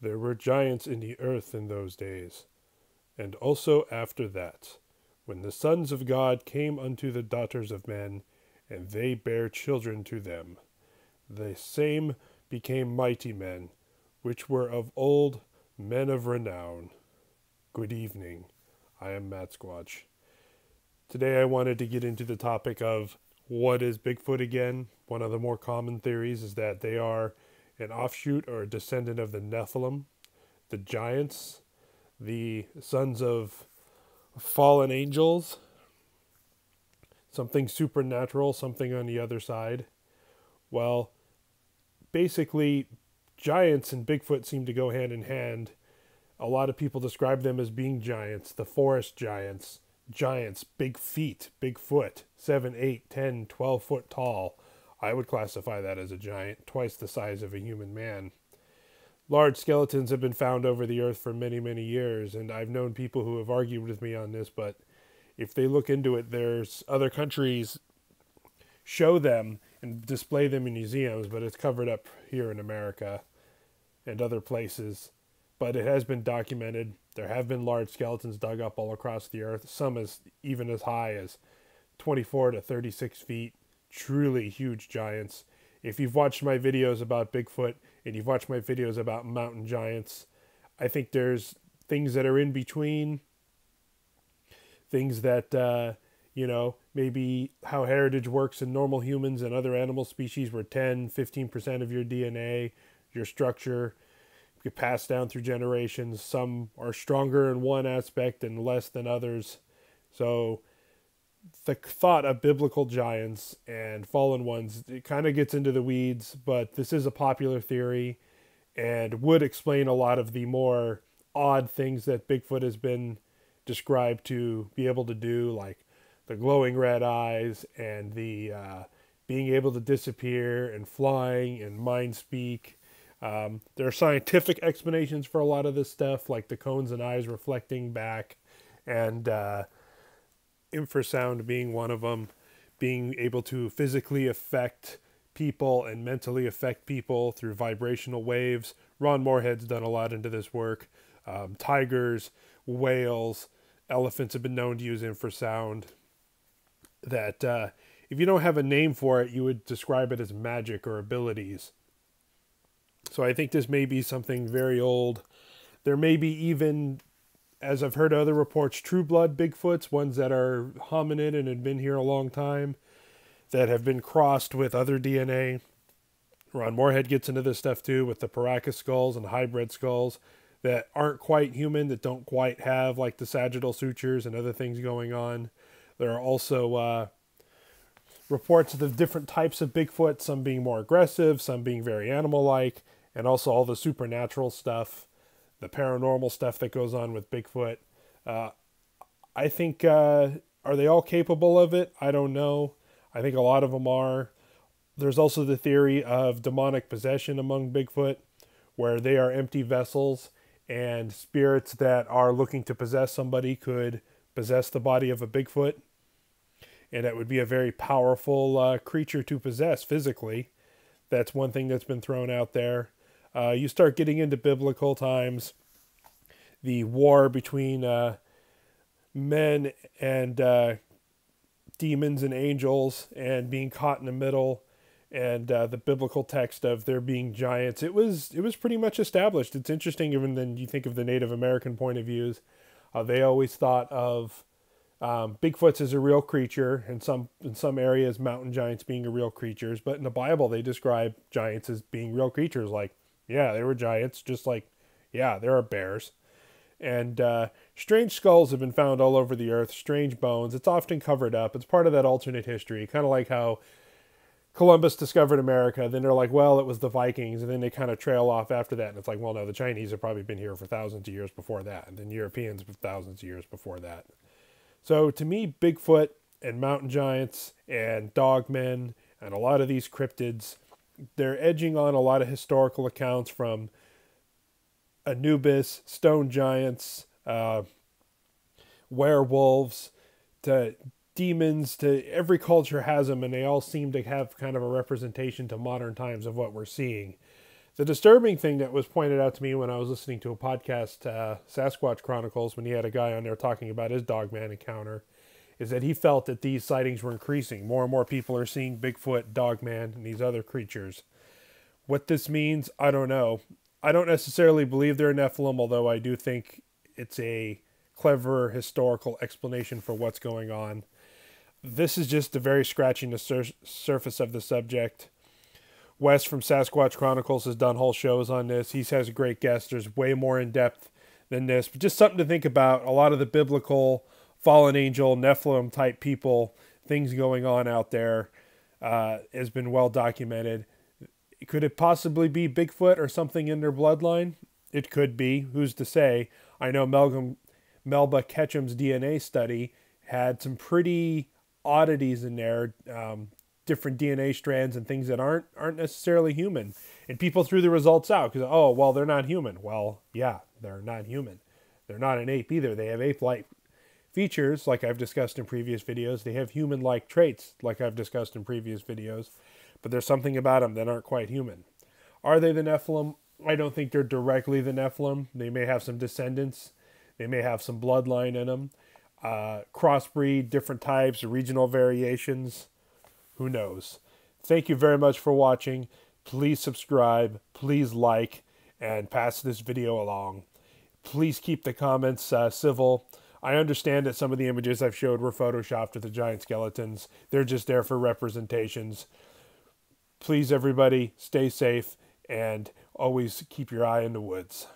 There were giants in the earth in those days, and also after that, when the sons of God came unto the daughters of men, and they bare children to them. The same became mighty men, which were of old, men of renown. Good evening. I am Mattsquatch. Today I wanted to get into the topic of what is Bigfoot again. One of the more common theories is that they are an offshoot or a descendant of the Nephilim, the giants, the sons of fallen angels, something supernatural, something on the other side. Well, basically, giants and Bigfoot seem to go hand in hand. A lot of people describe them as being giants, the forest giants. Giants, big feet, big foot, 7, 8, 10, 12 foot tall. I would classify that as a giant, twice the size of a human man. Large skeletons have been found over the earth for many, many years, and I've known people who have argued with me on this, but if they look into it, there's other countries show them and display them in museums, but it's covered up here in America and other places. But it has been documented. There have been large skeletons dug up all across the earth, some even as high as 24 to 36 feet. Truly huge giants. If you've watched my videos about Bigfoot and you've watched my videos about mountain giants, I think there's things that are in between, things that, maybe how heritage works in normal humans and other animal species where 10, 15% of your DNA, your structure, get passed down through generations. Some are stronger in one aspect and less than others. So the thought of biblical giants and fallen ones, it kind of gets into the weeds, but this is a popular theory and would explain a lot of the more odd things that Bigfoot has been described to be able to do, like the glowing red eyes and the being able to disappear and flying and mind speak. There are scientific explanations for a lot of this stuff, like the cones and eyes reflecting back, and infrasound being one of them, being able to physically affect people and mentally affect people through vibrational waves. Ron Moorhead's done a lot into this work. Tigers, whales, elephants have been known to use infrasound. That if you don't have a name for it, you would describe it as magic or abilities. So I think this may be something very old. There may be even, as I've heard other reports, true blood Bigfoots, ones that are hominid and had been here a long time, that have been crossed with other DNA. Ron Moorhead gets into this stuff too, with the Paracas skulls and hybrid skulls that aren't quite human, that don't quite have like the sagittal sutures and other things going on. There are also reports of the different types of Bigfoot, some being more aggressive, some being very animal-like, and also all the supernatural stuff, the paranormal stuff that goes on with Bigfoot. I think, are they all capable of it? I don't know. I think a lot of them are. There's also the theory of demonic possession among Bigfoot, where they are empty vessels, and spirits that are looking to possess somebody could possess the body of a Bigfoot. And it would be a very powerful creature to possess physically. That's one thing that's been thrown out there. You start getting into biblical times, the war between men and demons and angels, and being caught in the middle, and the biblical text of there being giants. It was pretty much established. It's interesting, even when you think of the Native American point of views. They always thought of Bigfoots as a real creature, in some areas mountain giants being real creatures, but in the Bible they describe giants as being real creatures. Like, yeah, they were giants, just like, yeah, there are bears. And strange skulls have been found all over the earth, strange bones. It's often covered up. It's part of that alternate history, kind of like how Columbus discovered America. Then they're like, well, it was the Vikings, and then they kind of trail off after that. And it's like, well, no, the Chinese have probably been here for thousands of years before that, and then Europeans for thousands of years before that. So to me, Bigfoot and mountain giants and dogmen and a lot of these cryptids, they're edging on a lot of historical accounts from Anubis, stone giants, werewolves, to demons, to every culture has them, and they all seem to have kind of a representation to modern times of what we're seeing. The disturbing thing that was pointed out to me when I was listening to a podcast, Sasquatch Chronicles, when he had a guy on there talking about his Dogman encounter, is that he felt that these sightings were increasing. More and more people are seeing Bigfoot, Dogman, and these other creatures. What this means, I don't know. I don't necessarily believe they're Nephilim, although I do think it's a clever historical explanation for what's going on. This is just a very scratching the surface of the subject. Wes from Sasquatch Chronicles has done whole shows on this. He has a great guest. There's way more in depth than this, but just something to think about. A lot of the biblical fallen angel, Nephilim type people, things going on out there has been well documented. Could it possibly be Bigfoot or something in their bloodline? It could be. Who's to say? I know Melba Ketchum's DNA study had some pretty oddities in there, different DNA strands and things that aren't necessarily human. And people threw the results out because, oh, well, they're not human. Well, yeah, they're not human. They're not an ape either. They have ape-like features, like I've discussed in previous videos. They have human-like traits, like I've discussed in previous videos. But there's something about them that aren't quite human. Are they the Nephilim? I don't think they're directly the Nephilim. They may have some descendants. They may have some bloodline in them. Crossbreed, different types, regional variations. Who knows? Thank you very much for watching. Please subscribe. Please like and pass this video along. Please keep the comments civil. I understand that some of the images I've showed were photoshopped with the giant skeletons. They're just there for representations. Please, everybody, stay safe and always keep your eye in the woods.